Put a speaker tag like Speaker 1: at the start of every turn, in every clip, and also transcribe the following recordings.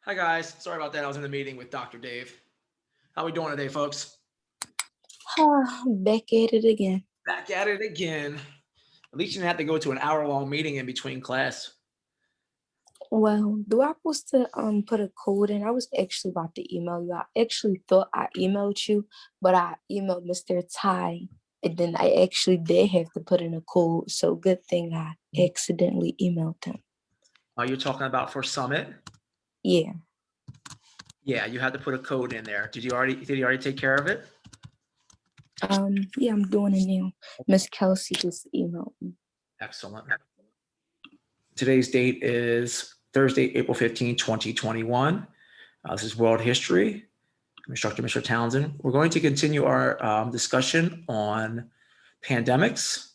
Speaker 1: Hi guys, sorry about that. I was in a meeting with Dr. Dave. How we doing today, folks?
Speaker 2: Back at it again.
Speaker 1: Back at it again. At least you didn't have to go to an hour-long meeting in between class.
Speaker 2: Well, do I supposed to put a code in? I was actually about to email you. I actually thought I emailed you, but I emailed Mr. Ty, and then I actually did have to put in a code. So good thing I accidentally emailed him.
Speaker 1: You're talking about for Summit?
Speaker 2: Yeah.
Speaker 1: Yeah, you had to put a code in there. Did you already take care of it?
Speaker 2: Yeah, I'm doing it now. Miss Kelsey just emailed me.
Speaker 1: Excellent. Today's date is Thursday, April 15, 2021. This is World History. I'm instructor Mr. Townsend. We're going to continue our discussion on pandemics.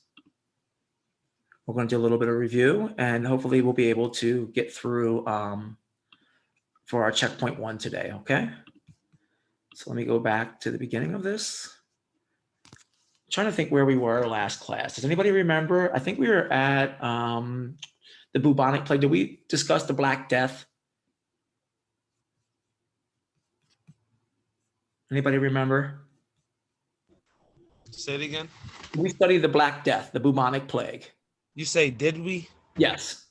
Speaker 1: We're going to do a little bit of review, and hopefully we'll be able to get through for our checkpoint 1 today, okay? So let me go back to the beginning of this. I'm trying to think where we were last class. Does anybody remember? I think we were at the bubonic plague. Did we discuss the Black Death? Anybody remember?
Speaker 3: Say it again.
Speaker 1: We studied the Black Death, the bubonic plague.
Speaker 3: You say, did we?
Speaker 1: Yes.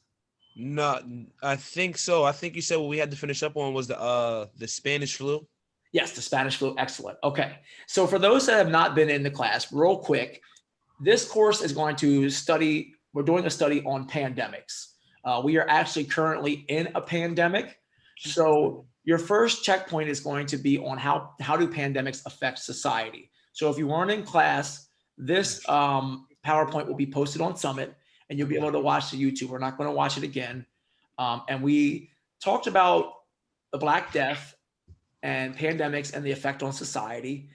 Speaker 3: No, I think so. I think you said what we had to finish up on was the Spanish flu.
Speaker 1: Yes, the Spanish flu. Excellent. Okay. So for those that have not been in the class, real quick, this course is going to study, we're doing a study on pandemics. We are actually currently in a pandemic. So your first checkpoint is going to be on how do pandemics affect society. So if you weren't in class, this PowerPoint will be posted on Summit and you'll be able to watch the YouTube. We're not going to watch it again. And we talked about the Black Death and pandemics and the effect on society.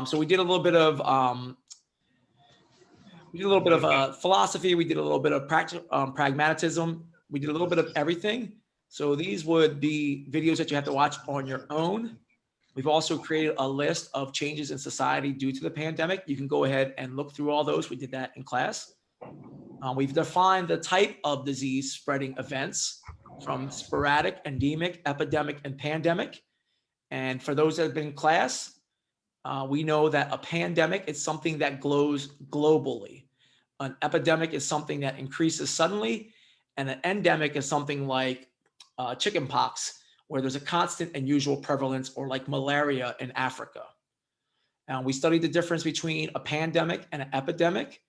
Speaker 1: So we did a little bit of philosophy. We did a little bit of pragmatism. We did a little bit of everything. So these would be videos that you have to watch on your own. We've also created a list of changes in society due to the pandemic. You can go ahead and look through all those. We did that in class. We've defined the type of disease spreading events from sporadic, endemic, epidemic, and pandemic. And for those that have been in class, we know that a pandemic is something that grows globally. An epidemic is something that increases suddenly, and an endemic is something like chickenpox, where there's a constant and usual prevalence, or like malaria in Africa. And we studied the difference between a pandemic and an epidemic.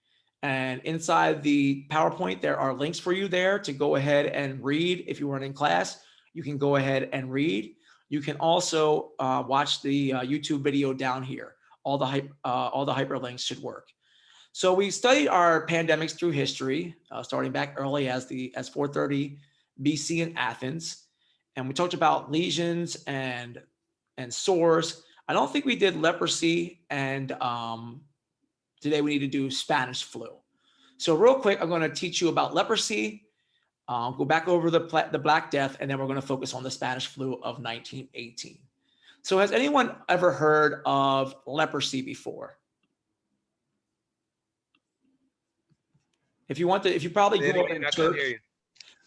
Speaker 1: And inside the PowerPoint, there are links for you there to go ahead and read. If you weren't in class, you can go ahead and read. You can also watch the YouTube video down here. All the hyperlinks should work. So we studied our pandemics through history, starting back early as 430 BC in Athens, and we talked about lesions and sores. I don't think we did leprosy, and today we need to do Spanish flu. So real quick, I'm going to teach you about leprosy. Go back over the Black Death, and then we're going to focus on the Spanish flu of 1918. So has anyone ever heard of leprosy before? If you probably grew up in church.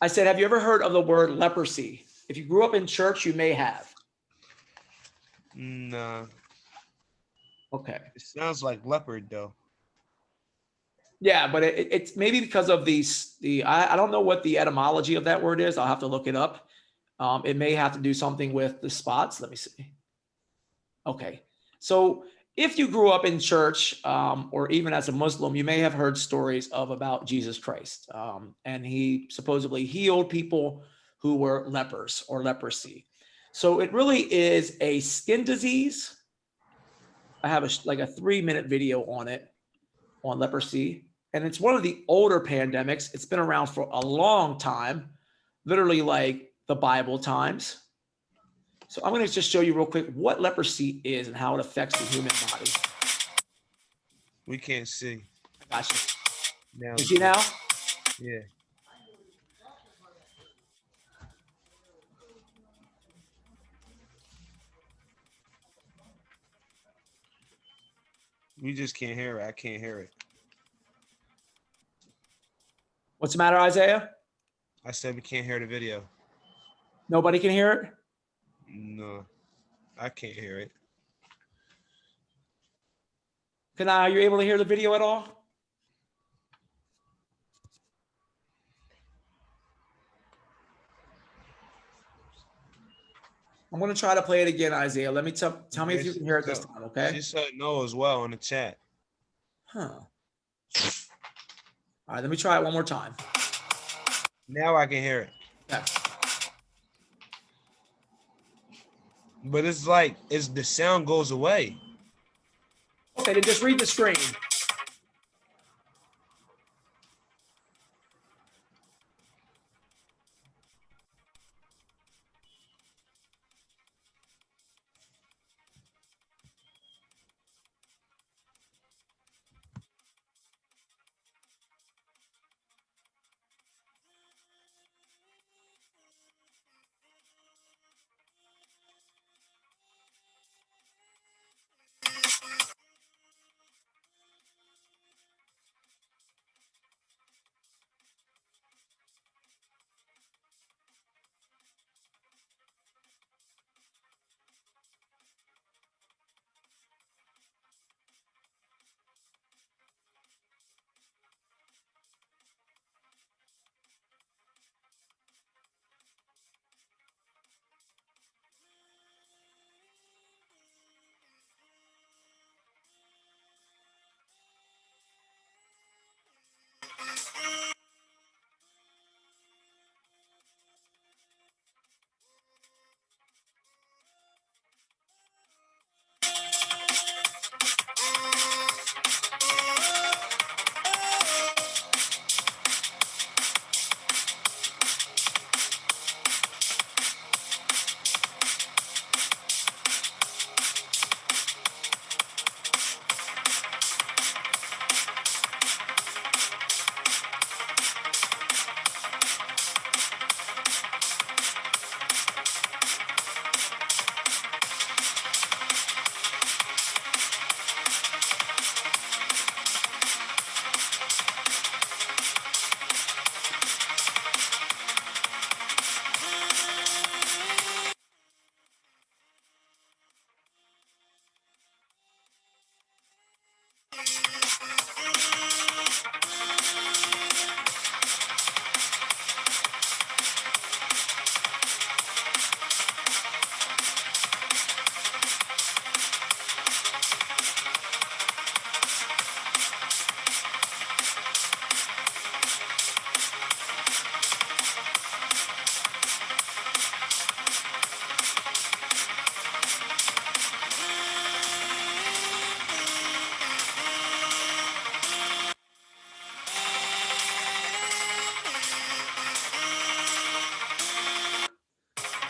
Speaker 1: I said, have you ever heard of the word leprosy? If you grew up in church, you may have.
Speaker 3: No.
Speaker 1: Okay.
Speaker 3: It sounds like leopard though.
Speaker 1: Yeah, but it's maybe because of I don't know what the etymology of that word is. I'll have to look it up. It may have to do something with the spots. Let me see. Okay. So if you grew up in church or even as a Muslim, you may have heard stories about Jesus Christ. And he supposedly healed people who were lepers or leprosy. So it really is a skin disease. I have a 3-minute video on it, on leprosy. And it's one of the older pandemics. It's been around for a long time, literally like the Bible times. So I'm going to just show you real quick what leprosy is and how it affects the human body.
Speaker 3: We can't see.
Speaker 1: I got you.
Speaker 3: Now,
Speaker 1: You see now?
Speaker 3: yeah. We just can't hear it. I can't hear it.
Speaker 1: What's the matter, Isaiah?
Speaker 3: I said we can't hear the video.
Speaker 1: Nobody can hear it?
Speaker 3: No, I can't hear it.
Speaker 1: Are you able to hear the video at all? I'm going to try to play it again, Isaiah. Let me tell me if you can hear it this time, okay?
Speaker 3: She said no as well in the chat.
Speaker 1: Huh. All right, let me try it one more time.
Speaker 3: Now I can hear it.
Speaker 1: Okay.
Speaker 3: But it's like the sound goes away.
Speaker 1: Okay, then just read the screen.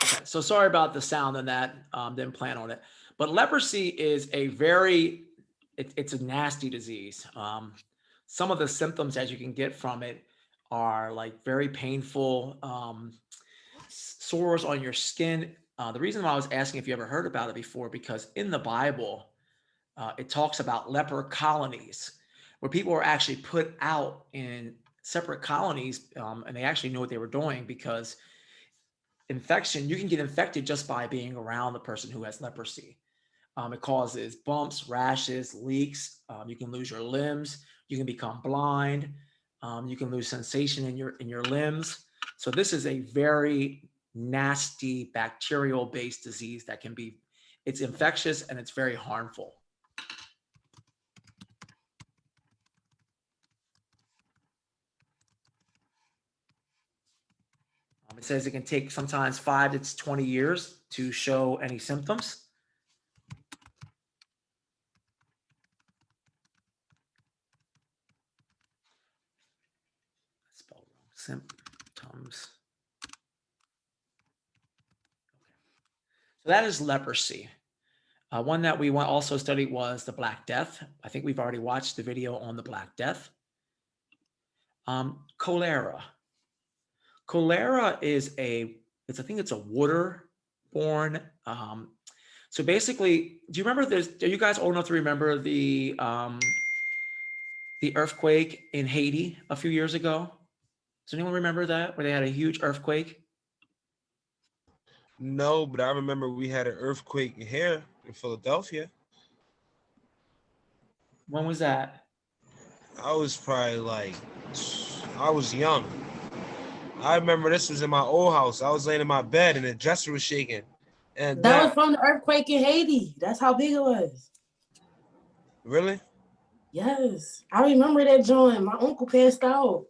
Speaker 1: Okay, so sorry about the sound on that. Didn't plan on it. But leprosy is a very, it's a nasty disease. Some of the symptoms that you can get from it are like very painful, sores on your skin. The reason why I was asking if you ever heard about it before, because in the Bible, it talks about leper colonies where people were actually put out in separate colonies, and they actually knew what they were doing because infection, you can get infected just by being around the person who has leprosy. It causes bumps, rashes, leaks. You can lose your limbs. You can become blind. You can lose sensation in your limbs. So this is a very nasty bacterial-based disease that can be, it's infectious and it's very harmful. It says it can take sometimes 5 to 20 years to show any symptoms. Spelled wrong. Symptoms. So that is leprosy. One that we also studied was the Black Death. I think we've already watched the video on the Black Death. Cholera. Cholera is I think it's a waterborne. So basically, do you remember are you guys old enough to remember the earthquake in Haiti a few years ago? Does anyone remember that, where they had a huge earthquake?
Speaker 3: No, but I remember we had an earthquake here in Philadelphia.
Speaker 1: When was that?
Speaker 3: I was probably like, I was young. I remember this was in my old house. I was laying in my bed and the dresser was shaking. And
Speaker 4: That was
Speaker 3: that,
Speaker 4: from the earthquake in Haiti. That's how big it was.
Speaker 3: really?
Speaker 4: Yes. I remember that joint. My uncle passed out.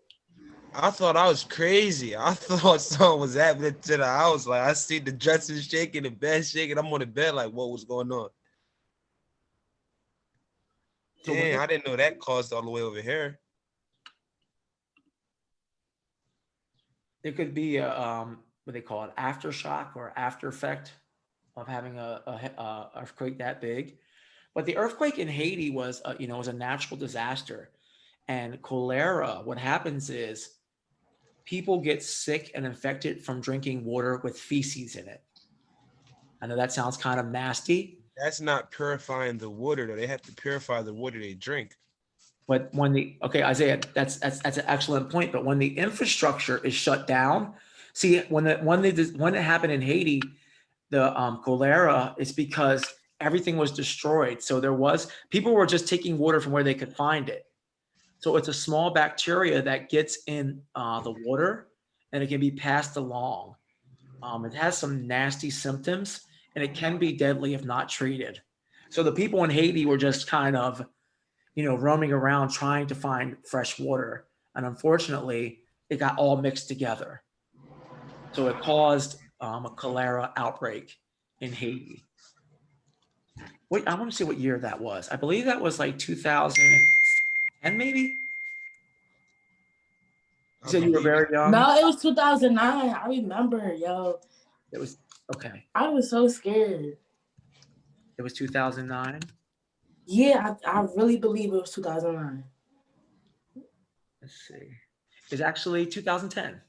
Speaker 3: I thought I was crazy. I thought something was happening to the house. Like I see the dresser shaking, the bed shaking. I'm on the bed like, what was going on?
Speaker 1: So when
Speaker 3: Damn, I didn't know that caused all the way over here.
Speaker 1: it could be a what they call it, aftershock or after effect of having a earthquake that big. But the earthquake in Haiti was, was a natural disaster. And cholera, what happens is people get sick and infected from drinking water with feces in it. I know that sounds kind of nasty,
Speaker 3: That's not purifying the water though. They have to purify the water they drink.
Speaker 1: but when the okay, Isaiah, that's an excellent point. But when the infrastructure is shut down, see when it happened in Haiti, the cholera is because everything was destroyed. So there was people were just taking water from where they could find it. So it's a small bacteria that gets in the water and it can be passed along. It has some nasty symptoms and it can be deadly if not treated. So the people in Haiti were just kind of, roaming around trying to find fresh water. And unfortunately, it got all mixed together. So it caused a cholera outbreak in Haiti. Wait, I want to see what year that was. I believe that was like 2010, maybe. You
Speaker 3: I
Speaker 1: said you were
Speaker 3: believe
Speaker 1: very young.
Speaker 4: No, it was 2009. I remember, yo.
Speaker 1: It was okay.
Speaker 4: I was so scared.
Speaker 1: It was 2009.
Speaker 4: Yeah, I really believe it was 2009.
Speaker 1: Let's see. It's actually 2010.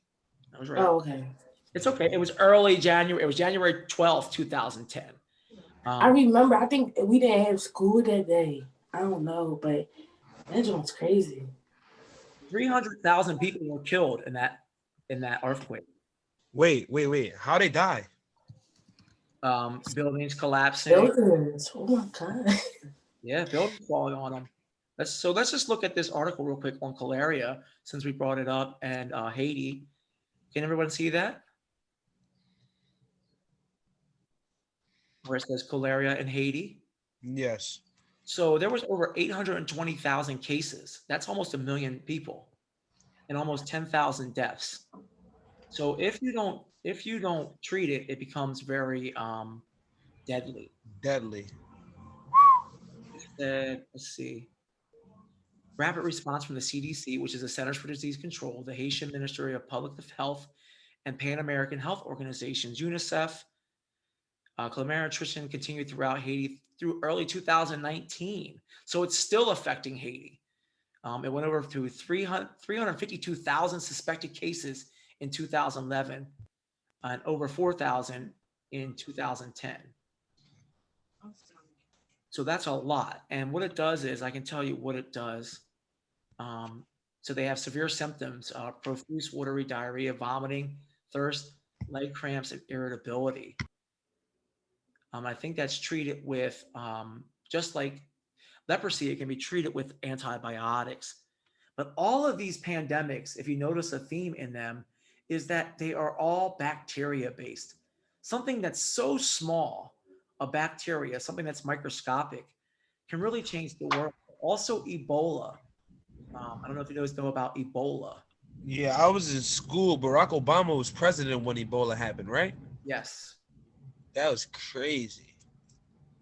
Speaker 1: I was right.
Speaker 4: Oh, okay.
Speaker 1: It's okay. It was early January. It was January 12th, 2010.
Speaker 4: I remember. I think we didn't have school that day. I don't know, but that joint's crazy.
Speaker 1: 300,000 people were killed in that earthquake.
Speaker 3: Wait. How they die?
Speaker 1: Buildings collapsing.
Speaker 4: Buildings. Oh my god.
Speaker 1: Yeah, buildings falling on them. Let's just look at this article real quick on cholera since we brought it up and Haiti. Can everyone see that? Where it says cholera in Haiti.
Speaker 3: Yes.
Speaker 1: So there was over 820,000 cases. That's almost a million people and almost 10,000 deaths. So if you don't treat it, it becomes very deadly.
Speaker 3: Deadly.
Speaker 1: Let's see. Rapid response from the CDC, which is the Centers for Disease Control, the Haitian Ministry of Public Health, and Pan American Health Organizations, UNICEF. Cholera attrition continued throughout Haiti through early 2019. So it's still affecting Haiti. It went over to 352,000 suspected cases in 2011 and over 4,000 in 2010. So that's a lot. And what it does is, I can tell you what it does. So they have severe symptoms, profuse watery diarrhea, vomiting, thirst, leg cramps, and irritability. I think that's treated with, just like leprosy, it can be treated with antibiotics. But all of these pandemics, if you notice a theme in them, is that they are all bacteria based. Something that's so small, a bacteria, something that's microscopic, can really change the world. Also, Ebola. I don't know if you guys know about Ebola.
Speaker 3: Yeah, I was in school. Barack Obama was president when Ebola happened, right?
Speaker 1: Yes.
Speaker 3: That was crazy.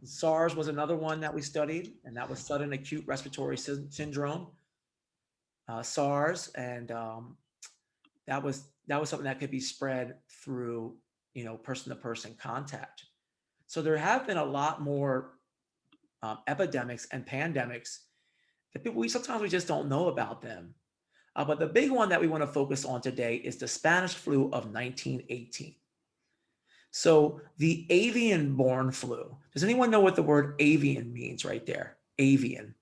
Speaker 1: SARS was another one that we studied, and that was sudden acute respiratory syndrome. SARS, and that was something that could be spread through person-to-person contact. So there have been a lot more epidemics and pandemics that we sometimes just don't know about them. But the big one that we want to focus on today is the Spanish flu of 1918. So the avian-borne flu. Does anyone know what the word avian means right there? Avian.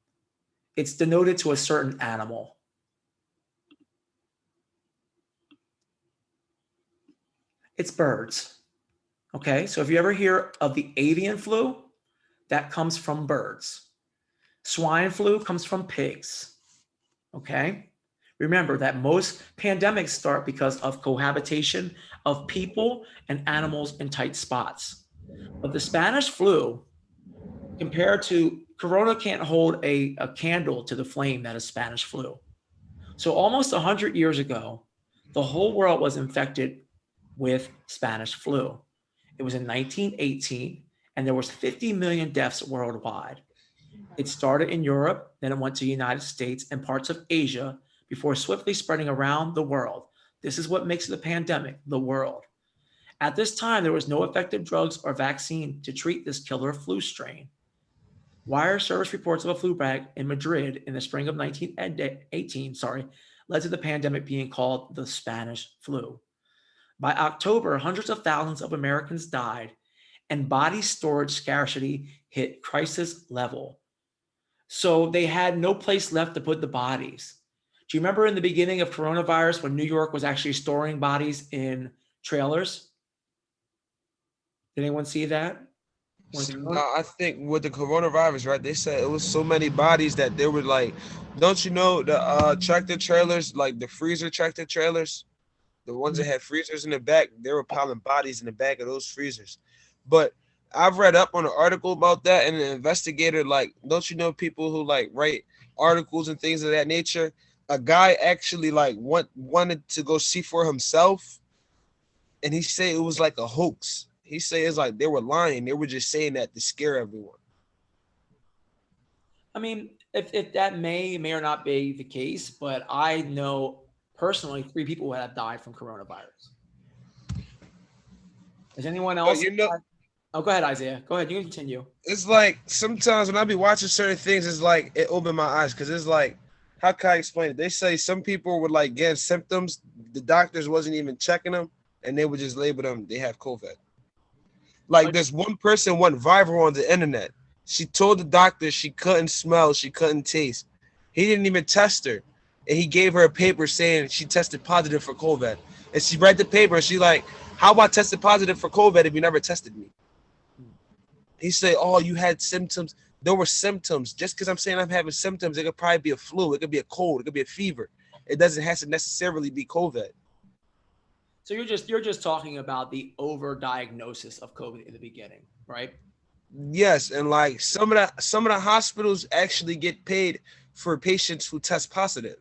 Speaker 1: It's denoted to a certain animal. It's birds. Okay, so if you ever hear of the avian flu, that comes from birds. Swine flu comes from pigs. Okay, remember that most pandemics start because of cohabitation of people and animals in tight spots. But the Spanish flu, compared to Corona, can't hold a candle to the flame that is Spanish flu. So almost 100 years ago, the whole world was infected with Spanish flu. It was in 1918, and there was 50 million deaths worldwide. It started in Europe, then it went to the United States and parts of Asia before swiftly spreading around the world. This is what makes it a pandemic, the world. At this time, there was no effective drugs or vaccine to treat this killer flu strain. Wire service reports of a flu bag in Madrid in the spring of 1918, led to the pandemic being called the Spanish flu. By October, hundreds of thousands of Americans died, and body storage scarcity hit crisis level. So they had no place left to put the bodies. Do you remember in the beginning of coronavirus when New York was actually storing bodies in trailers? Did anyone see that?
Speaker 3: I think with the coronavirus, right? They said it was so many bodies that they were like, don't you know the tractor trailers, like the freezer tractor trailers, the ones that had freezers in the back, they were piling bodies in the back of those freezers. But I've read up on an article about that, and an investigator, like, don't you know people who like write articles and things of that nature? A guy actually like wanted to go see for himself, and he said it was like a hoax. He said it's like they were lying. They were just saying that to scare everyone.
Speaker 1: I mean, if that may or not be the case, but I know personally 3 people who have died from coronavirus. Is anyone
Speaker 3: But
Speaker 1: else?
Speaker 3: you know,
Speaker 1: Oh, go ahead, Isaiah. Go ahead. You can continue.
Speaker 3: it's like sometimes when I be watching certain things, it's like it opened my eyes because it's like, how can I explain it? They say some people would like get symptoms, the doctors wasn't even checking them, and they would just label them they have COVID. Like this one person went viral on the internet. She told the doctor she couldn't smell, she couldn't taste. He didn't even test her, and he gave her a paper saying she tested positive for COVID. And she read the paper, and she like, how about tested positive for COVID if you never tested me? He said, oh, you had symptoms. There were symptoms. Just because I'm saying I'm having symptoms, it could probably be a flu. It could be a cold. It could be a fever. It doesn't have to necessarily be COVID.
Speaker 1: So you're just talking about the overdiagnosis of COVID in the beginning, right?
Speaker 3: Yes, and like some of the hospitals actually get paid for patients who test positive.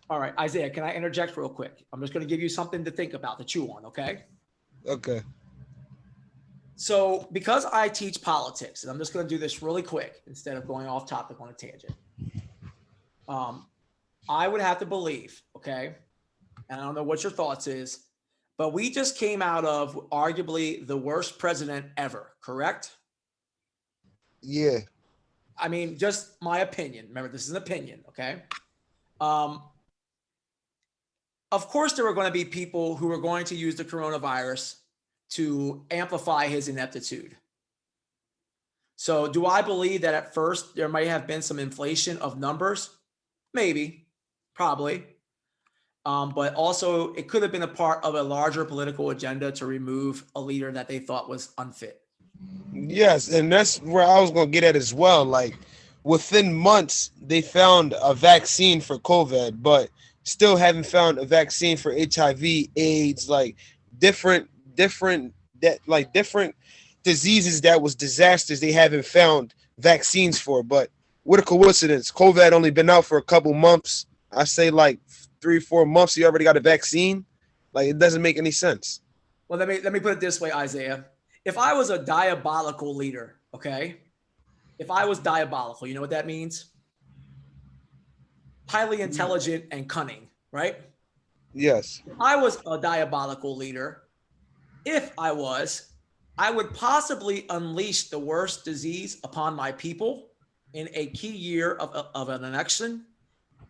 Speaker 1: All right, Isaiah, can I interject real quick? I'm just going to give you something to think about, to chew on, okay?
Speaker 3: Okay.
Speaker 1: So because I teach politics, and I'm just going to do this really quick instead of going off topic on a tangent, I would have to believe, okay, and I don't know what your thoughts is, but we just came out of arguably the worst president ever, correct?
Speaker 3: Yeah.
Speaker 1: I mean, just my opinion. Remember, this is an opinion, okay? Of course, there were going to be people who were going to use the coronavirus to amplify his ineptitude. So do I believe that at first there might have been some inflation of numbers? Maybe, probably. But also it could have been a part of a larger political agenda to remove a leader that they thought was unfit.
Speaker 3: Yes, and that's where I was gonna get at as well. Like within months, they found a vaccine for COVID, but still haven't found a vaccine for HIV, AIDS, like different different diseases that was disasters they haven't found vaccines for. But what a coincidence. COVID only been out for a couple months. I say like 3-4 months, you already got a vaccine. Like it doesn't make any sense.
Speaker 1: Well, let me put it this way, Isaiah. If I was a diabolical leader, okay? If I was diabolical, you know what that means? Highly intelligent and cunning, right?
Speaker 3: Yes.
Speaker 1: If I was a diabolical leader, I would possibly unleash the worst disease upon my people in a key year of an election.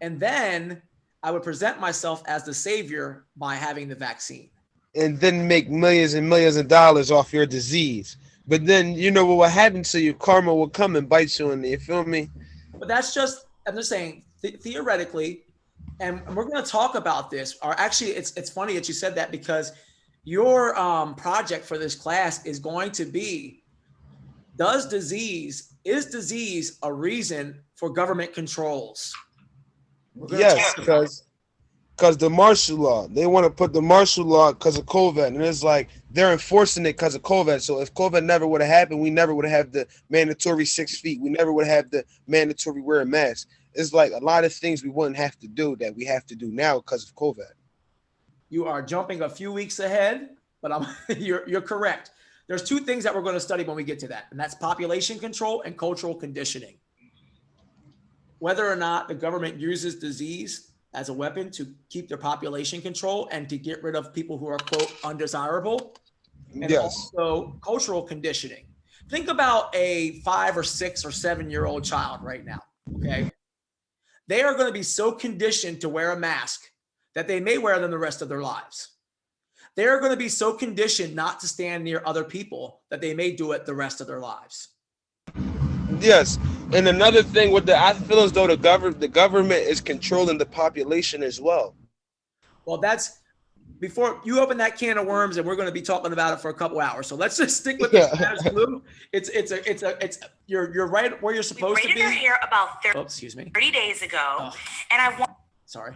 Speaker 1: And then I would present myself as the savior by having the vaccine.
Speaker 3: And then make millions and millions of dollars off your disease. But then you know what will happen to you? Karma will come and bite you in the, you feel me?
Speaker 1: But that's just, I'm just saying, theoretically, and we're going to talk about this. Or actually, it's funny that you said that because your project for this class is going to be, is disease a reason for government controls? We're gonna
Speaker 3: Yes,
Speaker 1: talk about it.
Speaker 3: because the martial law, they want to put the martial law because of COVID, and it's like they're enforcing it because of COVID. So if COVID never would have happened, we never would have the mandatory 6 feet. We never would have the mandatory wear a mask. It's like a lot of things we wouldn't have to do that we have to do now because of COVID.
Speaker 1: You are jumping a few weeks ahead, but you're correct. There's two things that we're going to study when we get to that, and that's population control and cultural conditioning. Whether or not the government uses disease as a weapon to keep their population control and to get rid of people who are, quote, undesirable. And
Speaker 3: Yes.
Speaker 1: also cultural conditioning. Think about a 5 or 6 or 7-year-old child right now, okay? They are going to be so conditioned to wear a mask that they may wear them the rest of their lives. They are going to be so conditioned not to stand near other people that they may do it the rest of their lives.
Speaker 3: Yes. And another thing with I feel as though the government is controlling the population as well.
Speaker 1: Well, that's before you open that can of worms, and we're going to be talking about it for a couple hours. So let's just stick with the Spanish flu. It's you're right where you're supposed to be.
Speaker 5: We rated her hair about 30 days ago, and I want.
Speaker 1: Sorry.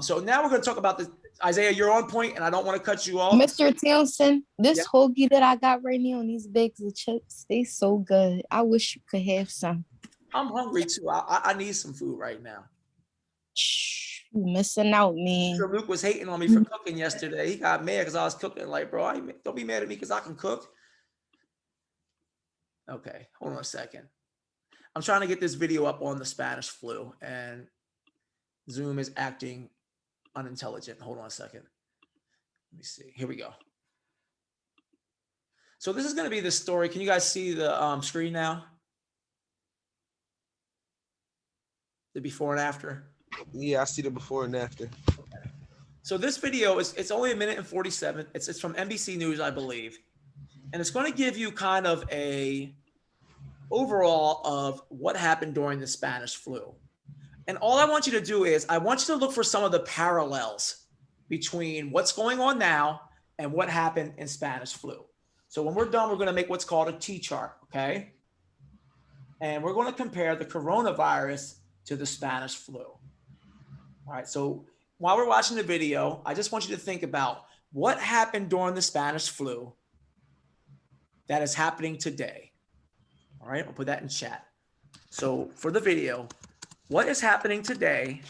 Speaker 1: So now we're going to talk about this. Isaiah, you're on point, and I don't want to cut you off.
Speaker 2: Mr. Townsend, this hoagie that I got right now and these bags of chips, they so good. I wish you could have some.
Speaker 1: I'm hungry too. I need some food right now.
Speaker 2: Shh, you missing out, man.
Speaker 1: Mr. Luke was hating on me for cooking yesterday. He got mad because I was cooking. Like, bro, don't be mad at me because I can cook. Okay, hold on a second. I'm trying to get this video up on the Spanish flu, and Zoom is acting unintelligent. Hold on a second. Let me see. Here we go. So this is going to be the story. Can you guys see the screen now? The before and after?
Speaker 3: Yeah, I see the before and after.
Speaker 1: Okay. So this video it's only 1 minute and 47. It's from NBC News, I believe. And it's going to give you kind of a overall of what happened during the Spanish flu. And all I want you to do is I want you to look for some of the parallels between what's going on now and what happened in Spanish flu. So when we're done, we're going to make what's called a T-chart, okay? And we're going to compare the coronavirus to the Spanish flu. All right, so while we're watching the video, I just want you to think about what happened during the Spanish flu that is happening today. All right, I'll put that in chat. So for the video, what is happening today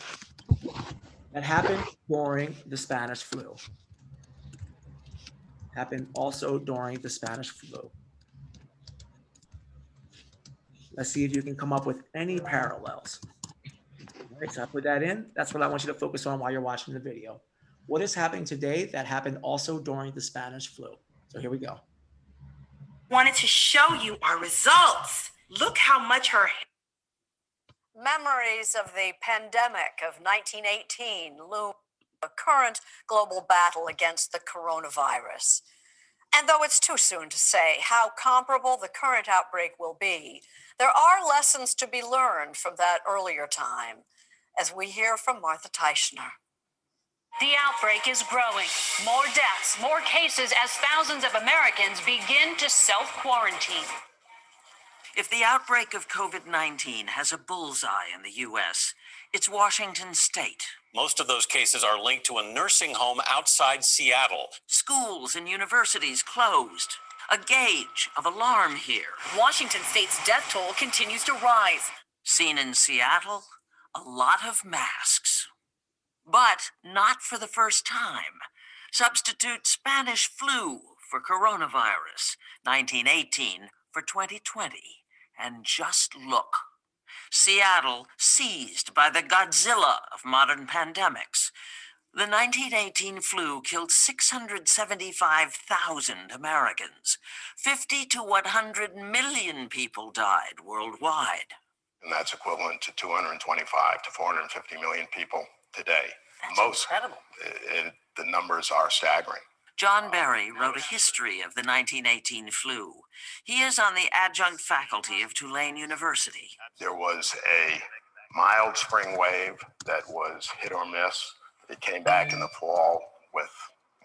Speaker 1: that happened during the Spanish flu? Happened also during the Spanish flu. Let's see if you can come up with any parallels. All right, so I put that in. That's what I want you to focus on while you're watching the video. What is happening today that happened also during the Spanish flu? So here we go.
Speaker 5: Wanted to show you our results. Look how much her
Speaker 6: Memories of the pandemic of 1918 loom a current global battle against the coronavirus. And though it's too soon to say how comparable the current outbreak will be, there are lessons to be learned from that earlier time, as we hear from Martha Teichner.
Speaker 7: The outbreak is growing. More deaths, more cases as thousands of Americans begin to self-quarantine.
Speaker 8: If the outbreak of COVID-19 has a bullseye in the U.S., it's Washington State.
Speaker 9: Most of those cases are linked to a nursing home outside Seattle.
Speaker 8: Schools and universities closed. A gauge of alarm here.
Speaker 7: Washington State's death toll continues to rise.
Speaker 8: Seen in Seattle, a lot of masks. But not for the first time. Substitute Spanish flu for coronavirus, 1918 for 2020. And just look. Seattle seized by the Godzilla of modern pandemics. The 1918 flu killed 675,000 Americans. 50 to 100 million people died worldwide.
Speaker 10: And that's equivalent to 225 to 450 million people today.
Speaker 8: That's incredible.
Speaker 10: The numbers are staggering.
Speaker 8: John Barry wrote a history of the 1918 flu. He is on the adjunct faculty of Tulane University.
Speaker 10: There was a mild spring wave that was hit or miss. It came back in the fall with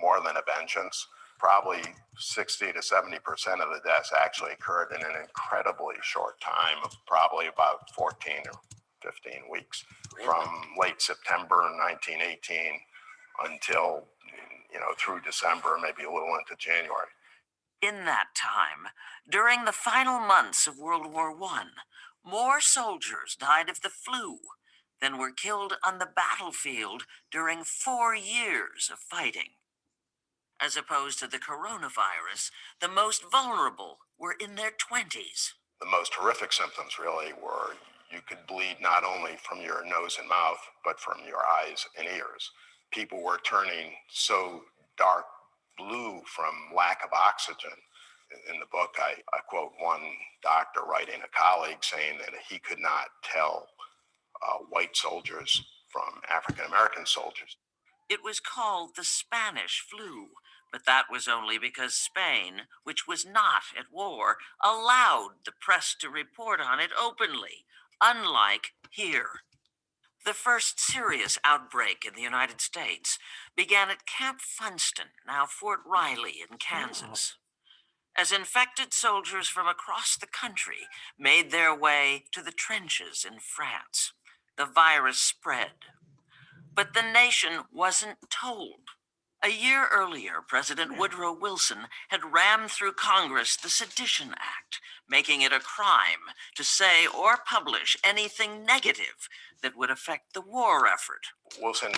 Speaker 10: more than a vengeance. Probably 60 to 70% of the deaths actually occurred in an incredibly short time of probably about 14 or 15 weeks, from late September 1918 until, through December, maybe a little into January.
Speaker 8: In that time, during the final months of World War I, more soldiers died of the flu than were killed on the battlefield during 4 years of fighting. As opposed to the coronavirus, the most vulnerable were in their 20s.
Speaker 10: The most horrific symptoms really were you could bleed not only from your nose and mouth, but from your eyes and ears. People were turning so dark blue from lack of oxygen. In the book, I quote one doctor writing a colleague saying that he could not tell white soldiers from African-American soldiers.
Speaker 8: It was called the Spanish flu, but that was only because Spain, which was not at war, allowed the press to report on it openly, unlike here. The first serious outbreak in the United States began at Camp Funston, now Fort Riley in Kansas. As infected soldiers from across the country made their way to the trenches in France, the virus spread. But the nation wasn't told. A year earlier, President Woodrow Wilson had rammed through Congress the Sedition Act, making it a crime to say or publish anything negative that would affect the war effort.
Speaker 10: Wilson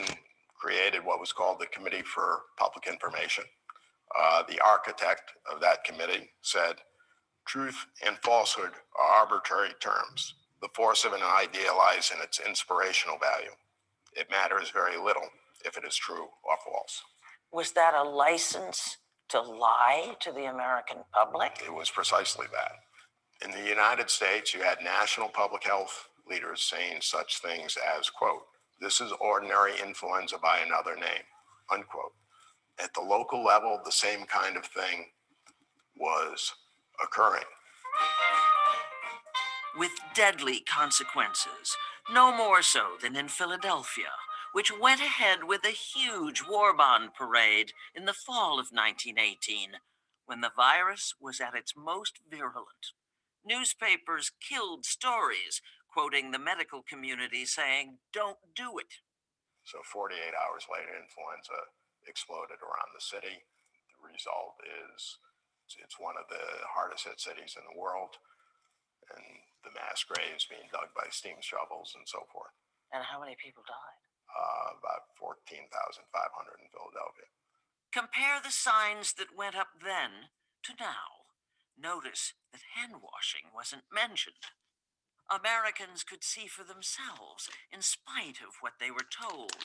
Speaker 10: created what was called the Committee for Public Information. The architect of that committee said, "Truth and falsehood are arbitrary terms. The force of an idea lies in its inspirational value. It matters very little if it is true or false."
Speaker 8: Was that a license to lie to the American public?
Speaker 10: It was precisely that. In the United States, you had national public health leaders saying such things as, quote, "This is ordinary influenza by another name," unquote. At the local level, the same kind of thing was occurring.
Speaker 8: With deadly consequences, no more so than in Philadelphia, which went ahead with a huge war bond parade in the fall of 1918, when the virus was at its most virulent. Newspapers killed stories, quoting the medical community saying, "Don't do it."
Speaker 10: So 48 hours later, influenza exploded around the city. The result is it's one of the hardest hit cities in the world, and the mass graves being dug by steam shovels and so forth.
Speaker 8: And how many people died?
Speaker 10: About 14,500 in Philadelphia.
Speaker 8: Compare the signs that went up then to now. Notice that hand washing wasn't mentioned. Americans could see for themselves in spite of what they were told.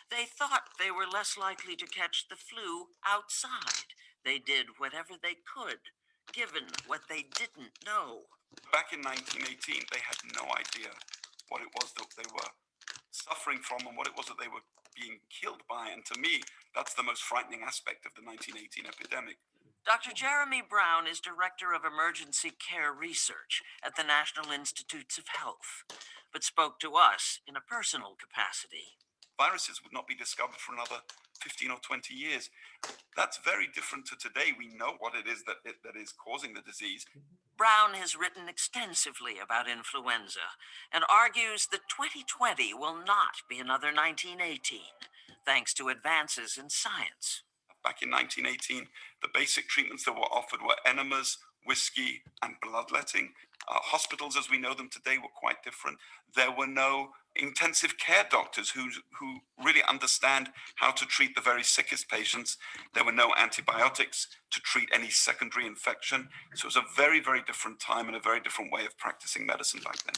Speaker 8: They thought they were less likely to catch the flu outside. They did whatever they could, given what they didn't know.
Speaker 11: Back in 1918, they had no idea what it was that they were suffering from and what it was that they were being killed by. And to me, that's the most frightening aspect of the 1918 epidemic.
Speaker 8: Dr. Jeremy Brown is Director of Emergency Care Research at the National Institutes of Health, but spoke to us in a personal capacity.
Speaker 11: Viruses would not be discovered for another 15 or 20 years. That's very different to today. We know what it is that is causing the disease.
Speaker 8: Brown has written extensively about influenza and argues that 2020 will not be another 1918, thanks to advances in science.
Speaker 11: Back in 1918, the basic treatments that were offered were enemas, whiskey, and bloodletting. Hospitals as we know them today were quite different. There were no intensive care doctors who really understand how to treat the very sickest patients. There were no antibiotics to treat any secondary infection. So it was a very, very different time and a very different way of practicing medicine back then.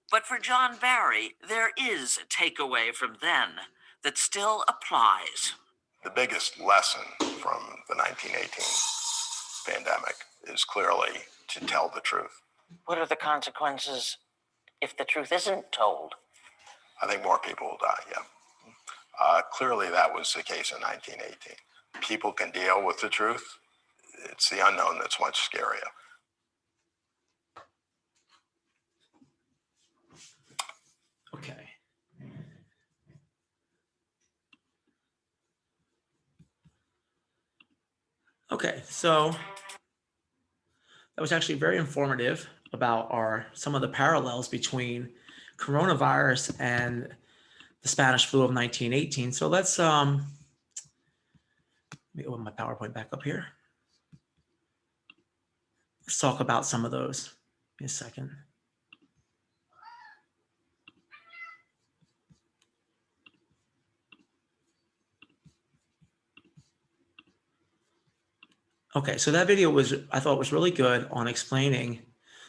Speaker 8: But for John Barry, there is a takeaway from then that still applies.
Speaker 10: The biggest lesson from the 1918 pandemic is clearly to tell the truth.
Speaker 8: What are the consequences if the truth isn't told?
Speaker 10: I think more people will die, yeah. Clearly that was the case in 1918. People can deal with the truth. It's the unknown that's much scarier.
Speaker 1: Okay. Okay, so that was actually very informative about some of the parallels between coronavirus and the Spanish flu of 1918. So let's let me open my PowerPoint back up here. Let's talk about some of those. Give me a second. Okay, so that video I thought was really good on explaining.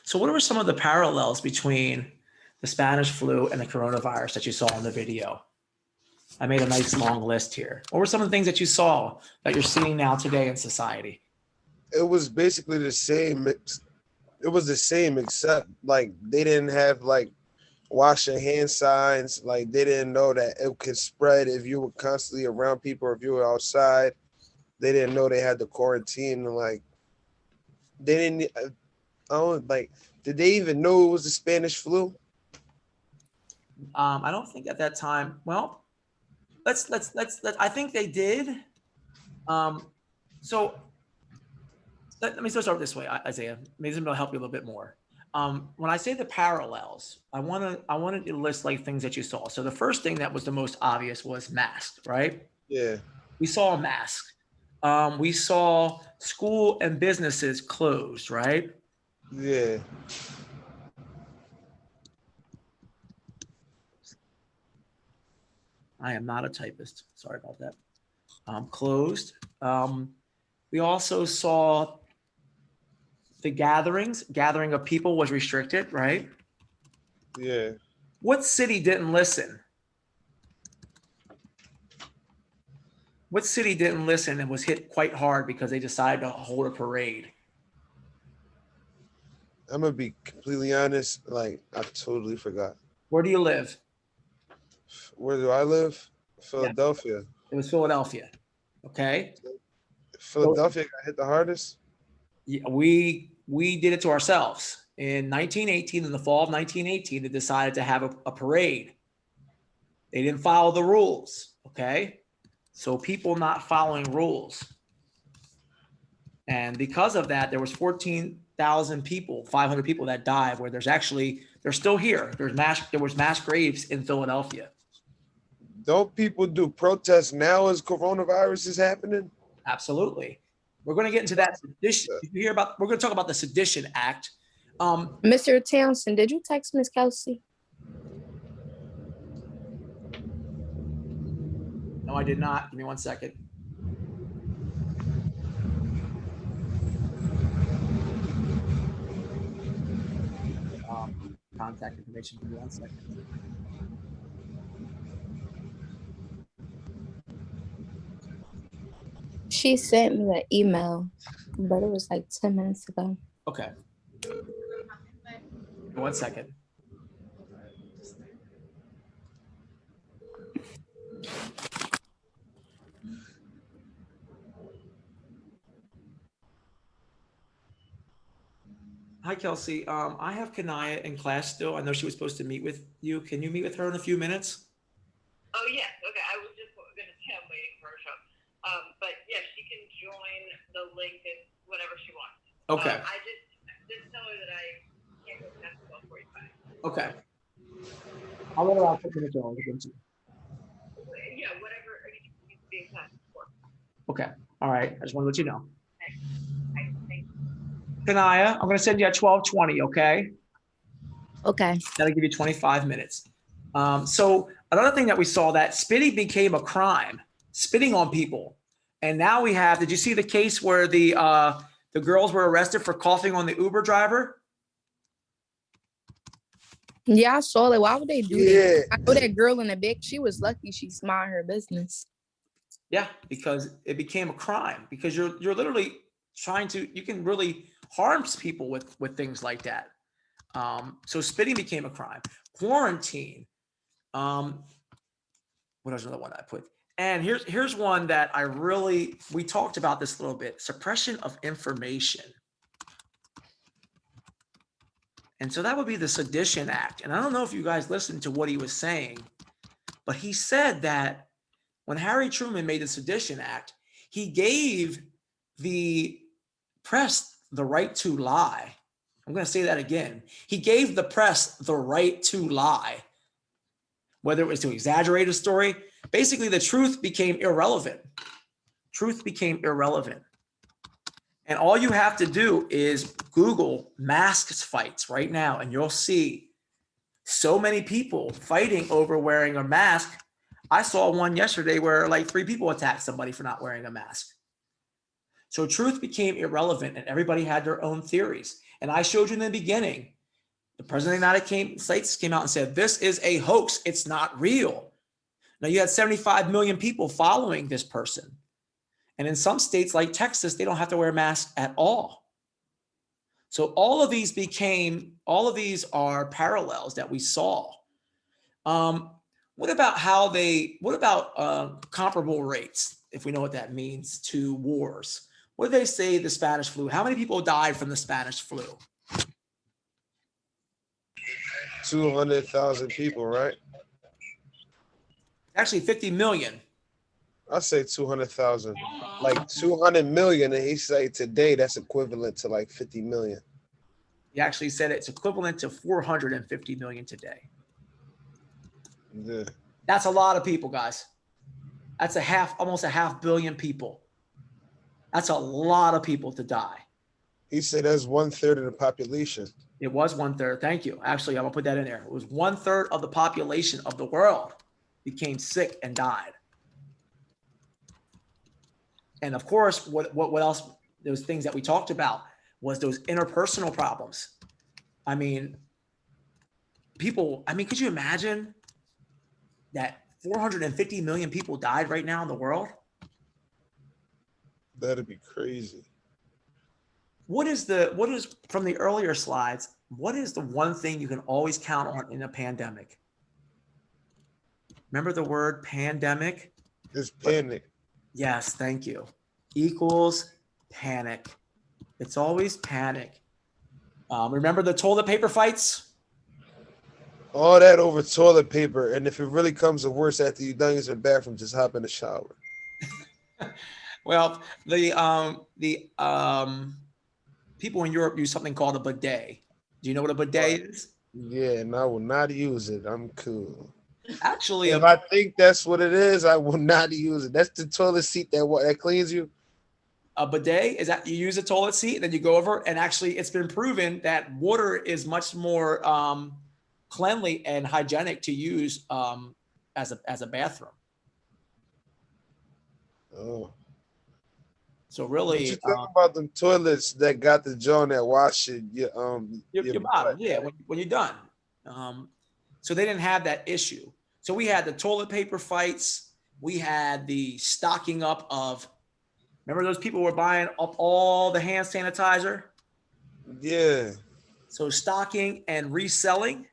Speaker 1: So what were some of the parallels between the Spanish flu and the coronavirus that you saw in the video? I made a nice long list here. What were some of the things that you saw that you're seeing now today in society?
Speaker 3: It was basically the same. It was the same, except like they didn't have like wash your hand signs. Like they didn't know that it could spread if you were constantly around people or if you were outside. They didn't know they had the quarantine. And like they didn't. I don't like. Did they even know it was the Spanish flu?
Speaker 1: I don't think at that time. Well, let's. I think they did. So let me start this way, Isaiah. Maybe it'll help you a little bit more. When I say the parallels, I wanted to list like things that you saw. So the first thing that was the most obvious was masks, right?
Speaker 3: Yeah.
Speaker 1: We saw a mask. We saw school and businesses closed, right?
Speaker 3: Yeah.
Speaker 1: I am not a typist. Sorry about that. Closed. We also saw the gathering of people was restricted, right?
Speaker 3: Yeah.
Speaker 1: What city didn't listen? What city didn't listen and was hit quite hard because they decided to hold a parade?
Speaker 3: I'm gonna be completely honest. Like I totally forgot.
Speaker 1: Where do you live?
Speaker 3: Where do I live? Philadelphia.
Speaker 1: It was Philadelphia. Okay.
Speaker 3: Philadelphia got hit the hardest.
Speaker 1: Yeah, we did it to ourselves. In 1918, in the fall of 1918, they decided to have a parade. They didn't follow the rules. Okay. So people not following rules. And because of that, there was 14,000 people, 500 people that died, where they're still here. There was mass graves in Philadelphia.
Speaker 3: Don't people do protests now as coronavirus is happening?
Speaker 1: Absolutely. We're going to get into that sedition. We're going to talk about the Sedition Act.
Speaker 2: Mr. Townsend, did you text Miss Kelsey?
Speaker 1: No, I did not. Give me 1 second. Contact information. Give me 1 second.
Speaker 2: She sent me an email, but it was like 10 minutes ago.
Speaker 1: Okay. 1 second. Hi, Kelsey. I have Kanaya in class still. I know she was supposed to meet with you. Can you meet with her in a few minutes?
Speaker 12: Oh, yes. Okay. I was just going to say I'm waiting for her show. But yeah, she can join the link whenever she wants.
Speaker 1: Okay.
Speaker 12: I just tell her that I can't go past 12:45.
Speaker 1: Okay. I'll let her out for minutes.
Speaker 12: Yeah, whatever needs to be in class for.
Speaker 1: Okay. All right. I just want to let you know.
Speaker 12: Thank you.
Speaker 1: Kanaya, I'm going to send you at 12:20. Okay.
Speaker 2: Okay.
Speaker 1: That'll give you 25 minutes. So another thing that we saw, that spitting became a crime, spitting on people. And now we have, did you see the case where the girls were arrested for coughing on the Uber driver?
Speaker 2: Yeah, I saw it. Why would they do that? I know that girl in the back, she was lucky she smiled her business.
Speaker 1: Yeah, because it became a crime, because you're literally you can really harm people with things like that. So spitting became a crime. Quarantine. What was another one I put? And here's one that we talked about this a little bit: suppression of information. And so that would be the Sedition Act. And I don't know if you guys listened to what he was saying, but he said that when Harry Truman made the Sedition Act, he gave the press the right to lie. I'm going to say that again. He gave the press the right to lie, whether it was to exaggerate a story. Basically, the truth became irrelevant. Truth became irrelevant. And all you have to do is Google masks fights right now, and you'll see so many people fighting over wearing a mask. I saw one yesterday where like 3 people attacked somebody for not wearing a mask. So truth became irrelevant, and everybody had their own theories. And I showed you in the beginning, the president of the United States came out and said, this is a hoax. It's not real. Now you had 75 million people following this person. And in some states like Texas, they don't have to wear masks at all. So all of these are parallels that we saw. What about comparable rates, if we know what that means, to wars? What did they say the Spanish flu? How many people died from the Spanish flu?
Speaker 3: 200,000 people, right?
Speaker 1: Actually 50 million.
Speaker 3: I say 200,000, like 200 million. And he say today that's equivalent to like 50 million.
Speaker 1: He actually said it's equivalent to 450 million today.
Speaker 3: Yeah.
Speaker 1: That's a lot of people, guys. That's almost a half billion people. That's a lot of people to die.
Speaker 3: He said that's 1/3 of the population.
Speaker 1: It was 1/3. Thank you. Actually, I'm gonna put that in there. It was 1/3 of the population of the world became sick and died. And of course, what else? Those things that we talked about was those interpersonal problems. I mean, could you imagine that 450 million people died right now in the world?
Speaker 3: That'd be crazy.
Speaker 1: What is from the earlier slides, what is the one thing you can always count on in a pandemic? Remember the word pandemic?
Speaker 3: It's panic.
Speaker 1: Yes, thank you. Equals panic. It's always panic. Remember the toilet paper fights?
Speaker 3: All that over toilet paper. And if it really comes to worse after you're done using the bathroom, just hop in the shower.
Speaker 1: Well, the people in Europe use something called a bidet. Do you know what a bidet is?
Speaker 3: Yeah, and I will not use it. I'm cool.
Speaker 1: Actually,
Speaker 3: if I think that's what it is, I will not use it. That's the toilet seat that cleans you.
Speaker 1: A bidet is that you use a toilet seat, then you go over, and actually it's been proven that water is much more cleanly and hygienic to use as a bathroom.
Speaker 3: Oh.
Speaker 1: So really,
Speaker 3: you talking about them toilets that got the joint that wash it, your
Speaker 1: bottom, yeah, when you're done. So they didn't have that issue. So we had the toilet paper fights. We had the stocking up of. Remember those people were buying up all the hand sanitizer?
Speaker 3: Yeah.
Speaker 1: So stocking and reselling.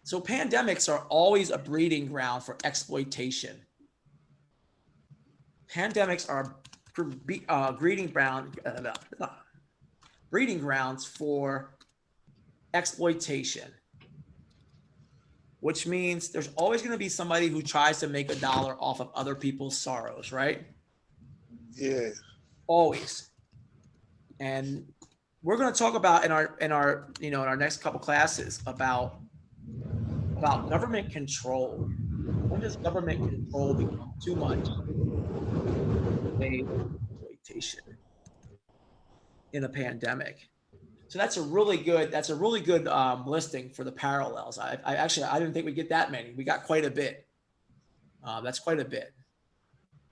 Speaker 1: So pandemics are always a breeding ground for exploitation. Pandemics are breeding grounds for exploitation, which means there's always going to be somebody who tries to make $1 off of other people's sorrows, right?
Speaker 3: Yeah.
Speaker 1: Always. And we're going to talk about in our next couple classes about government control. When does government control become too much? Exploitation in a pandemic. So that's a really good listing for the parallels. I didn't think we'd get that many. We got quite a bit. That's quite a bit.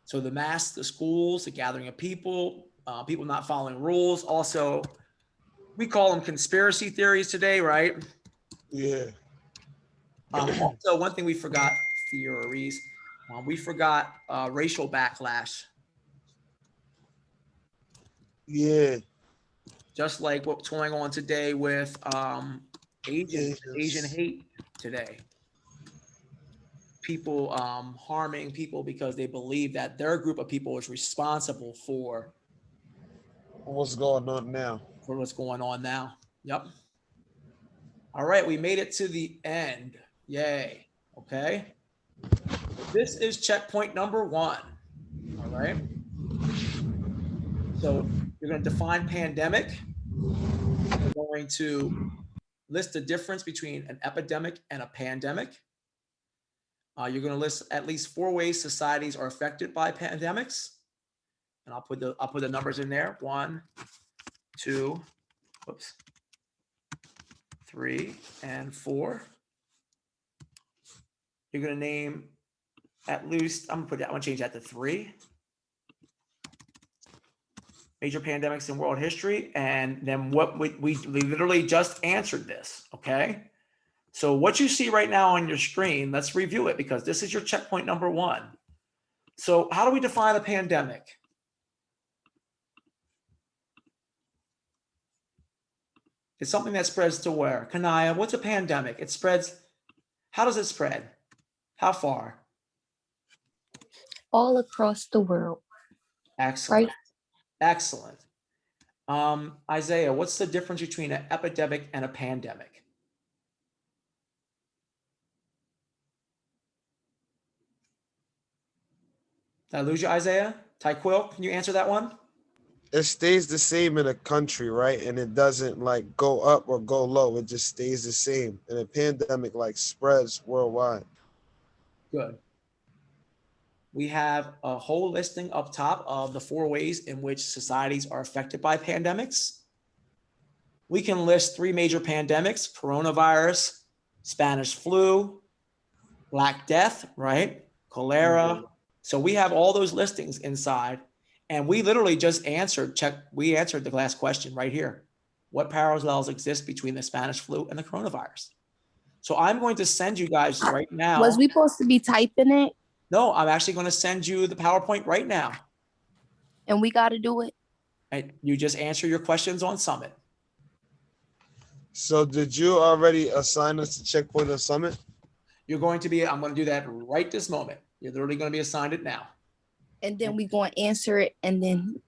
Speaker 1: So the masks, the schools, the gathering of people, people not following rules. Also, we call them conspiracy theories today, right?
Speaker 3: Yeah.
Speaker 1: Also, one thing we forgot, theories, we forgot racial backlash.
Speaker 3: Yeah.
Speaker 1: Just like what's going on today with Asian hate today. People harming people because they believe that their group of people is responsible for
Speaker 3: what's going on now.
Speaker 1: For what's going on now. Yep. All right, we made it to the end. Yay. Okay. This is checkpoint number 1. right? So you're going to define pandemic. You're going to list the difference between an epidemic and a pandemic. You're going to list at least 4 ways societies are affected by pandemics. And I'll put the numbers in there. 1, 2, 3, and 4. You're going to name at least, I'm going to change that to 3 major pandemics in world history. And then what we literally just answered this. Okay. So what you see right now on your screen, let's review it because this is your checkpoint number 1. So how do we define a pandemic? It's something that spreads to where? Kanaya, what's a pandemic? It spreads, how does it spread? How far?
Speaker 2: All across the world.
Speaker 1: Excellent.
Speaker 2: Right.
Speaker 1: Excellent. Isaiah, what's the difference between an epidemic and a pandemic? Did I lose you, Isaiah? Tyquil, can you answer that one?
Speaker 3: It stays the same in a country, right? And it doesn't like go up or go low. It just stays the same. And a pandemic like spreads worldwide.
Speaker 1: Good. We have a whole listing up top of the 4 ways in which societies are affected by pandemics. We can list 3 major pandemics: coronavirus, Spanish flu, Black Death, right? Cholera. So we have all those listings inside. And we literally just answered the last question right here. What parallels exist between the Spanish flu and the coronavirus? So I'm going to send you guys right now.
Speaker 2: Was we supposed to be typing it?
Speaker 1: No, I'm actually going to send you the PowerPoint right now.
Speaker 2: And we got to do it?
Speaker 1: And you just answer your questions on Summit.
Speaker 3: So did you already assign us to Checkpoint on Summit?
Speaker 1: I'm going to do that right this moment. You're literally going to be assigned it now.
Speaker 2: And then we going to answer it and then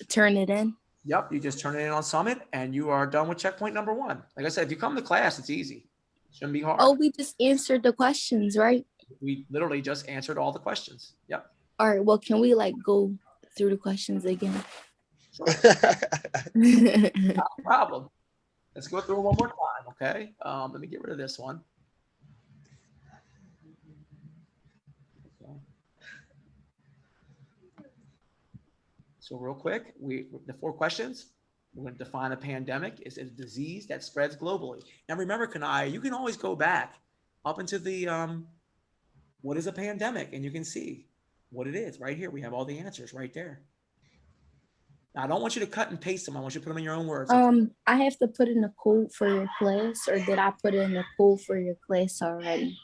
Speaker 2: turn it in?
Speaker 1: Yep, you just turn it in on Summit and you are done with checkpoint number 1. Like I said, if you come to class, it's easy. It shouldn't be hard.
Speaker 2: Oh, we just answered the questions, right?
Speaker 1: We literally just answered all the questions. Yep.
Speaker 2: All right, well, can we like go through the questions again?
Speaker 1: Not a problem. Let's go through it one more time, okay? Let me get rid of this one. So real quick, the 4 questions. We're going to define a pandemic. Is it a disease that spreads globally? Now remember, Kanaya, you can always go back up into the what is a pandemic, and you can see what it is right here. We have all the answers right there. Now I don't want you to cut and paste them. I want you to put them in your own words.
Speaker 2: I have to put in a code for your class, or did I put in a code for your class already?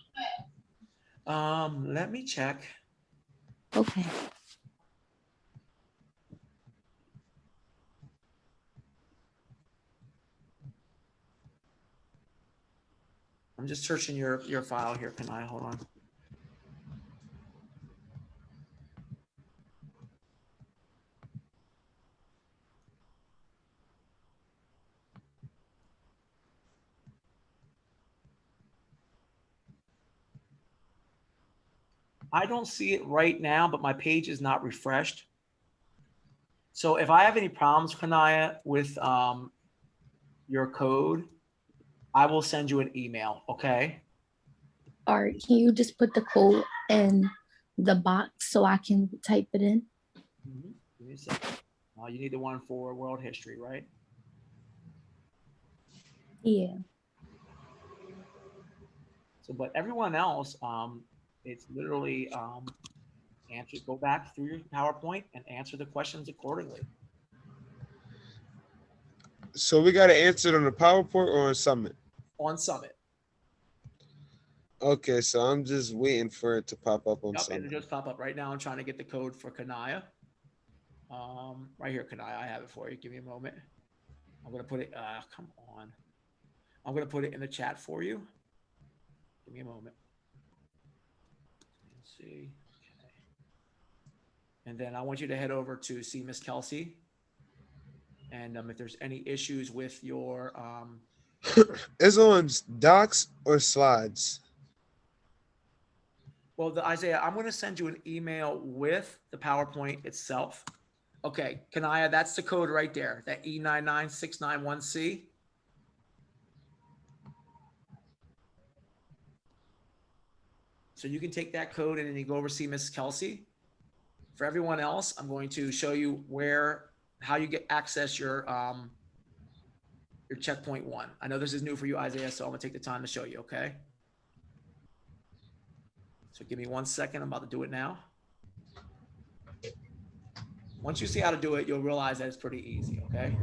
Speaker 1: Let me check.
Speaker 2: Okay.
Speaker 1: I'm just searching your file here. Kanaya, hold on. I don't see it right now, but my page is not refreshed. So if I have any problems, Kanaya, with your code, I will send you an email, okay?
Speaker 2: All right, can you just put the code in the box so I can type it in?
Speaker 1: Give me a second. You need the one for world history, right?
Speaker 2: Yeah.
Speaker 1: So, but everyone else, it's literally go back through your PowerPoint and answer the questions accordingly.
Speaker 3: So we got to answer it on the PowerPoint or on Summit?
Speaker 1: On Summit.
Speaker 3: Okay, so I'm just waiting for it to pop up on
Speaker 1: Yep,
Speaker 3: Summit.
Speaker 1: it'll just pop up right now. I'm trying to get the code for Kanaya. Right here, Kanaya, I have it for you. Give me a moment. I'm going to put it, come on. I'm going to put it in the chat for you. Give me a moment. Let's see. Okay. And then I want you to head over to see Miss Kelsey. And if there's any issues with your
Speaker 3: It's on docs or slides?
Speaker 1: Well, Isaiah, I'm going to send you an email with the PowerPoint itself. Okay, Kanaya, that's the code right there, that E99691C. So you can take that code and then you go over see Mrs. Kelsey. For everyone else, I'm going to show you how you get access your checkpoint one. I know this is new for you, Isaiah, so I'm gonna take the time to show you, okay? So give me 1 second, I'm about to do it now. Once you see how to do it, you'll realize that it's pretty easy, okay?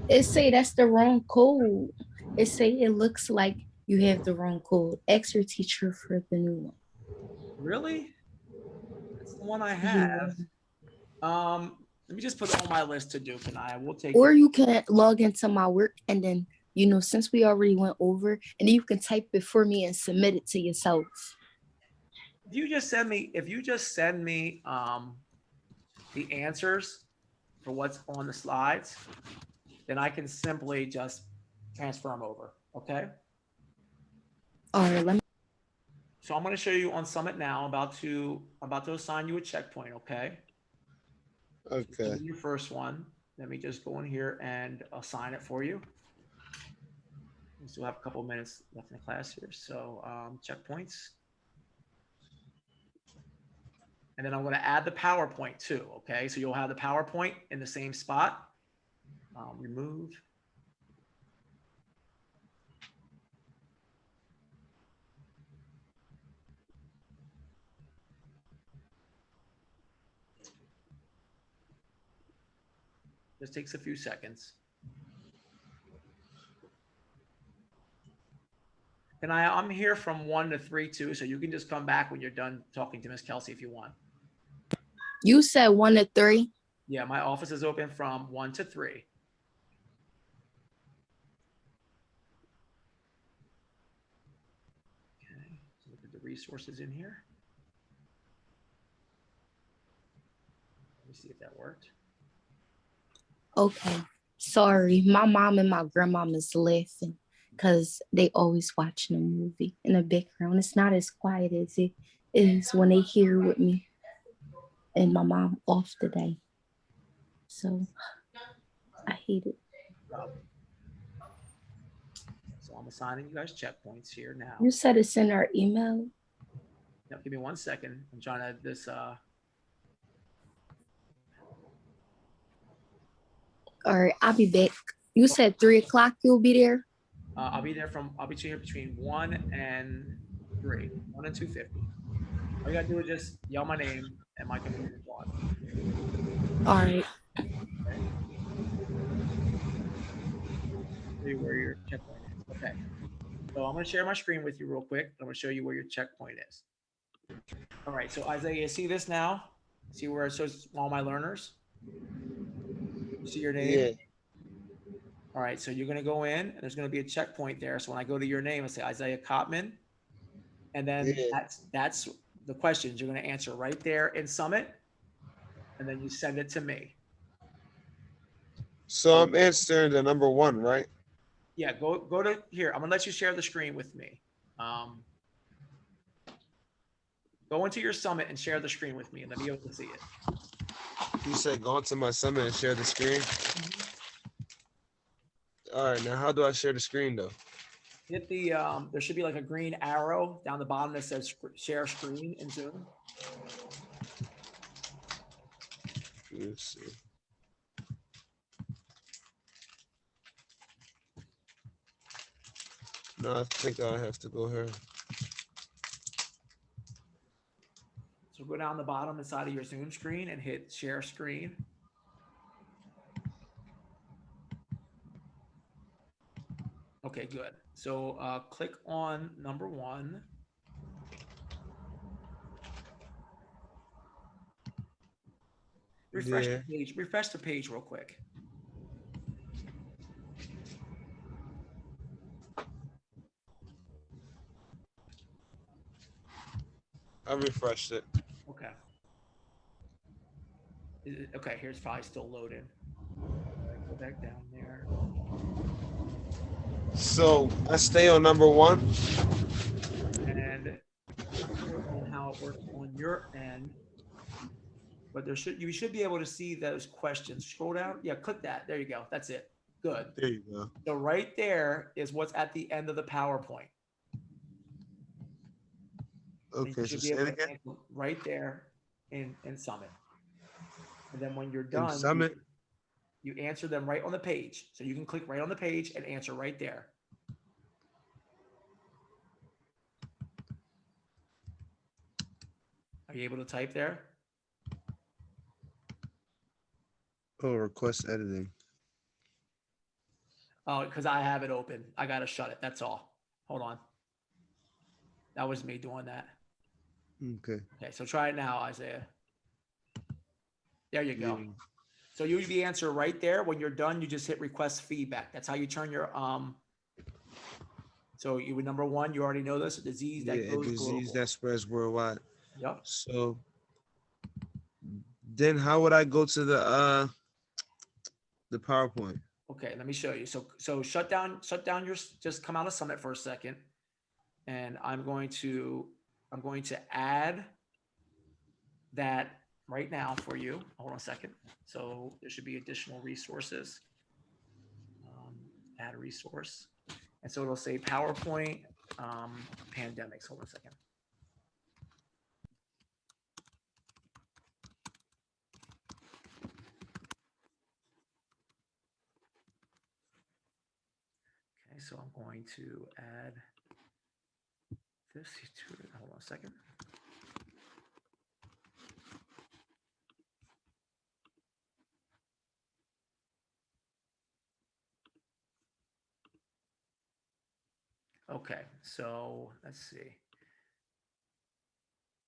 Speaker 2: It say that's the wrong code. It say it looks like you have the wrong code. Ask your teacher for the new one.
Speaker 1: Really? That's the one I have.
Speaker 2: Yeah.
Speaker 1: Let me just put it on my list to do, Kanaya. We'll take
Speaker 2: Or
Speaker 1: it.
Speaker 2: you can log into my work and then, you know, since we already went over, and then you can type it for me and submit it to yourself.
Speaker 1: If you just send me the answers for what's on the slides, then I can simply just transfer them over, okay?
Speaker 2: All right, let me.
Speaker 1: So I'm going to show you on Summit now. About to assign you a checkpoint, okay?
Speaker 3: Okay.
Speaker 1: Your first one. Let me just go in here and assign it for you. We still have a couple of minutes left in the class here. So checkpoints. And then I'm going to add the PowerPoint too, okay? So you'll have the PowerPoint in the same spot. Remove. This takes a few seconds. And I'm here from 1 to 3 too, so you can just come back when you're done talking to Miss Kelsey if you want.
Speaker 2: You said 1 to 3.
Speaker 1: Yeah, my office is open from 1 to 3. Okay, so look at the resources in here. Let me see if that worked.
Speaker 2: Okay, sorry. My mom and my grandmama's laughing because they always watching a movie in the background. It's not as quiet as it is when they here with me. And my mom off today. So I hate it.
Speaker 1: So I'm assigning you guys checkpoints here now.
Speaker 2: You said it's in our email.
Speaker 1: Now, give me 1 second. I'm trying to this.
Speaker 2: All right, I'll be back. You said 3 o'clock you'll be there?
Speaker 1: I'll be here between 1 and 3, 1 and 2:50. All you gotta do is just yell my name and my computer is on.
Speaker 2: All right.
Speaker 1: See where your checkpoint is. Okay. So I'm gonna share my screen with you real quick. I'm gonna show you where your checkpoint is. All right, so Isaiah, you see this now? See where it shows all my learners? You see your name?
Speaker 3: Yeah.
Speaker 1: All right, so you're gonna go in and there's gonna be a checkpoint there. So when I go to your name, I say Isaiah Cotman. And then that's the questions you're gonna answer right there in Summit. And then you send it to me.
Speaker 3: So I'm answering the number 1, right?
Speaker 1: Yeah, go to here. I'm gonna let you share the screen with me. Go into your Summit and share the screen with me and let me be able to see it.
Speaker 3: You said go into my Summit and share the screen. All right, now how do I share the screen though?
Speaker 1: Hit the there should be like a green arrow down the bottom that says share screen in Zoom.
Speaker 3: Let's see. No, I think I have to go here.
Speaker 1: So go down the bottom inside of your Zoom screen and hit share screen. Okay, good. So click on number 1. Refresh the page. Refresh the page real quick.
Speaker 3: I refreshed it.
Speaker 1: Okay. Okay, here's probably still loading. Go back down there.
Speaker 3: So I stay on number 1.
Speaker 1: And and on how it works on your end. But you should be able to see those questions. Scroll down. Yeah, click that. There you go. That's it. Good.
Speaker 3: There you go.
Speaker 1: So right there is what's at the end of the PowerPoint. And
Speaker 3: Okay,
Speaker 1: you
Speaker 3: so
Speaker 1: should be
Speaker 3: say
Speaker 1: able
Speaker 3: it
Speaker 1: to
Speaker 3: again.
Speaker 1: answer right there in Summit. And then when you're
Speaker 3: In
Speaker 1: done,
Speaker 3: Summit.
Speaker 1: you answer them right on the page. So you can click right on the page and answer right there. Are you able to type there?
Speaker 3: Oh, request editing.
Speaker 1: Oh, because I have it open. I got to shut it. That's all. Hold on. That was me doing that.
Speaker 3: Okay.
Speaker 1: Okay, so try it now, Isaiah. There you go.
Speaker 3: Yeah.
Speaker 1: So you would be answer right there. When you're done, you just hit request feedback. That's how you turn your So you would number one, you already know this, a disease that
Speaker 3: Yeah, a
Speaker 1: goes
Speaker 3: disease
Speaker 1: global.
Speaker 3: that spreads worldwide.
Speaker 1: Yep.
Speaker 3: So then how would I go to the PowerPoint?
Speaker 1: Okay, let me show you. So shut down your, just come out of Summit for a second. And I'm going to add that right now for you. Hold on a second. So there should be additional resources. Add a resource. And so it'll say PowerPoint pandemics. Hold on a second. Okay, so I'm going to add this to it. Hold on a second. Okay, so let's see.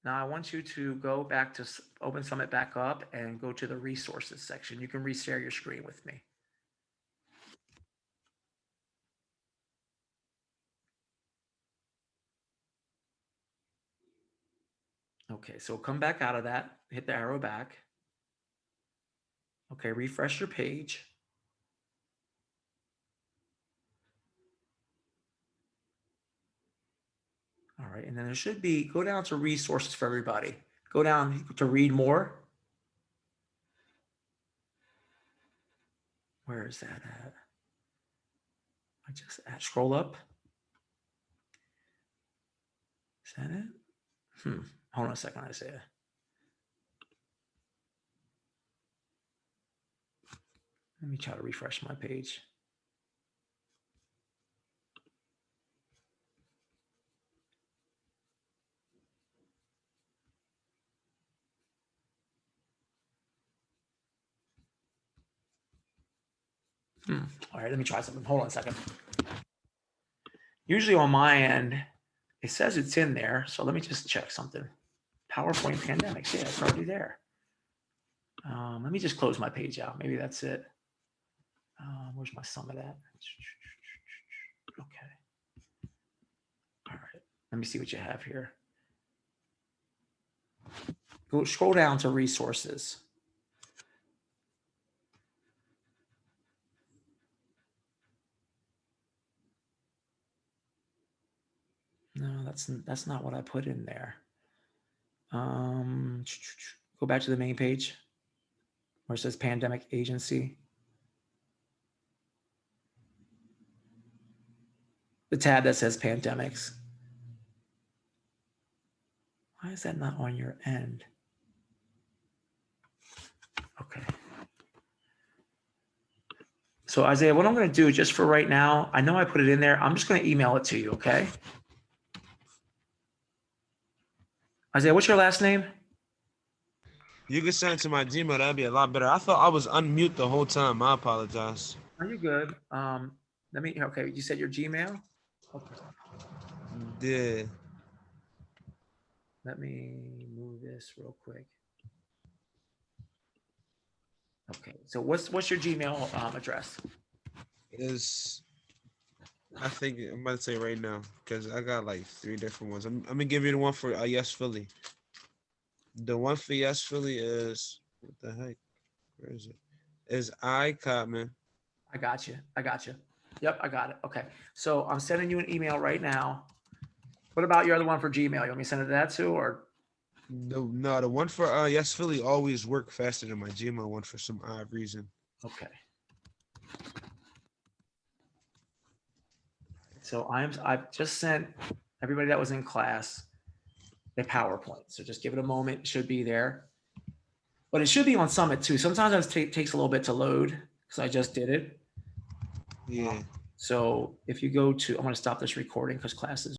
Speaker 1: Now I want you to go back to Open Summit back up and go to the resources section. You can reshare your screen with me. Okay, so come back out of that, hit the arrow back. Okay, refresh your page. All right, and then there should be, go down to resources for everybody. Go down to read more. Where is that at? I just scroll up. Is that it? Hold on a second, Isaiah. Let me try to refresh my page. All right, let me try something. Hold on a second. Usually on my end, it says it's in there. So let me just check something. PowerPoint pandemics. Yeah, it's already there. Let me just close my page out. Maybe that's it. Where's my Summit at? Okay. All right. Let me see what you have here. Go scroll down to resources. No, that's not what I put in there. Go back to the main page where it says Pandemic Agency. The tab that says pandemics. Why is that not on your end? Okay. So Isaiah, what I'm going to do just for right now, I know I put it in there. I'm just going to email it to you, okay? Isaiah, what's your last name?
Speaker 3: You can send it to my Gmail. That'd be a lot better. I thought I was unmute the whole time. I apologize.
Speaker 1: Are you good? Okay, you said your Gmail? Okay.
Speaker 3: Yeah.
Speaker 1: Let me move this real quick. Okay, so what's your Gmail address?
Speaker 3: I think I'm about to say right now because I got like 3 different ones. I'm gonna give you the one for Yes Philly. The one for Yes Philly is what the heck? Where is it? Is I Cotman.
Speaker 1: I got you. Yep, I got it. Okay, so I'm sending you an email right now. What about your other one for Gmail? You want me to send it to that too, or?
Speaker 3: No, the one for Yes Philly always work faster than my Gmail one for some odd reason.
Speaker 1: Okay. So I've just sent everybody that was in class a PowerPoint. So just give it a moment. It should be there. But it should be on Summit too. Sometimes it takes a little bit to load because I just did it.
Speaker 3: Yeah.
Speaker 1: So if you go to, I'm going to stop this recording because class is